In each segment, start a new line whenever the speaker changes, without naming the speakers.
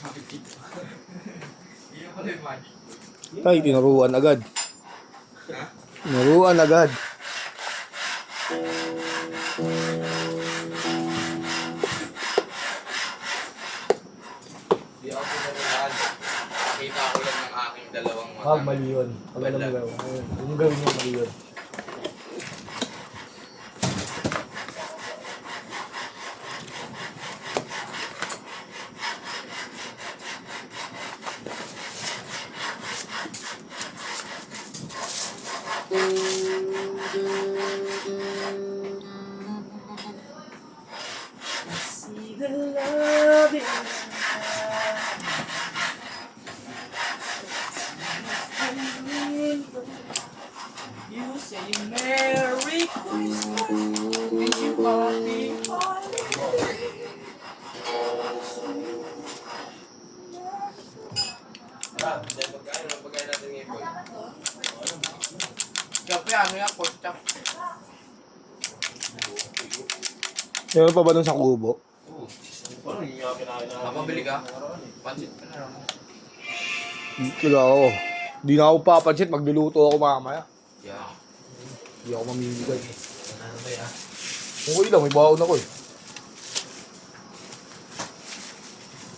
Sabi dito. Iyon pala yung magic.
Tay, tinuruan agad.
Ha?
Tinuruan agad.
Di ako tinuruan. Nakita ko lang ng aking dalawang mata.
Wag, mali yun. Pag alam mo gawin. Yung gawin mo, mali yun. See the love in
You say Merry Christmas and you happy holiday. Tara, pagkain natin ngayon, boy. Kape, ano yan? Pork chop.
Meron pa ba dun sa kubo?
Mapabili ka? Pansit ka na lang.
Kaya ako. Di na ako papansit, magluluto ako mamaya.
Yeah.
Hindi ako mamimigay.
Ano ba yan?
Okay lang, may baon ako eh.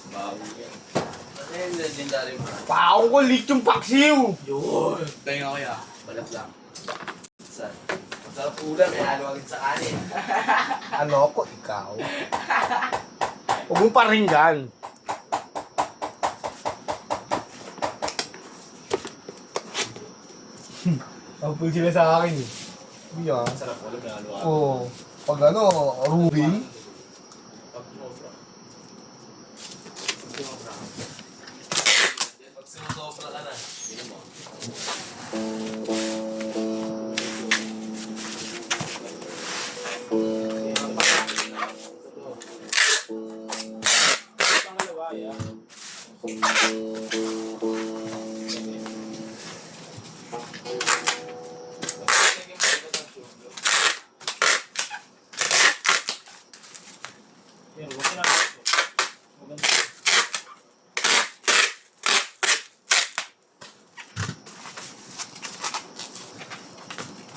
Bago yan. Ano yung legendary mo?
Baon ko, lithium paksiw!
Yun! Tayo nga kaya. Balat lang. Saan? Masarap ulam, eh. Halo agad sa kanin.
Ano ako, ikaw? Huwag mong paringgan. Napul sila sa akin eh. Hindi ah.
Masarap ulam, eh. Halo agad.
Oo. Pag ano, Ruby.
Pag sinusopra ka na, yun mo.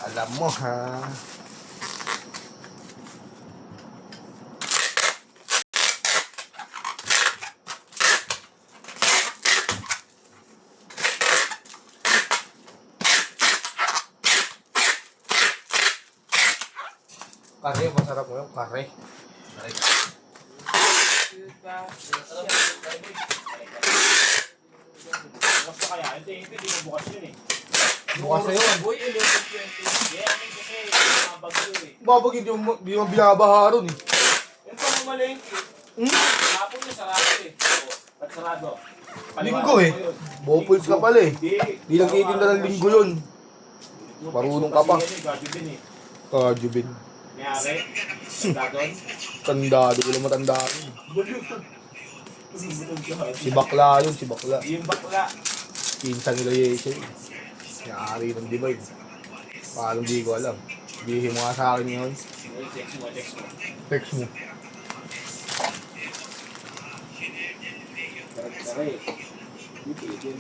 Alam mo ha. Kare, masarap mo yung kare.
Bukas pa kaya? Hindi mo bukas yun eh.
Bukas na yun.
Boy, 11:20.
Yeah, kasi mga bagyo eh.
Babag hindi mo binabaha ron eh.
Yung pamamalengke, hapon niya sarado eh. At sarado.
Linggo eh. Bopuls ka pala eh. Di nagtitinda ng linggo yun. Marunong ka pa.
Gadyo din eh.
Kajubin.
Mayari. Gadon.
Tandado, wala matandaan. Si bakla yun, si bakla.
Yung bakla.
Pinsan nila Yeshe. Yari ng divide. Paano di ko alam. Bihim mo nga sa akin yun.
Text mo.
Text mo.
Tara. Hindi pwede.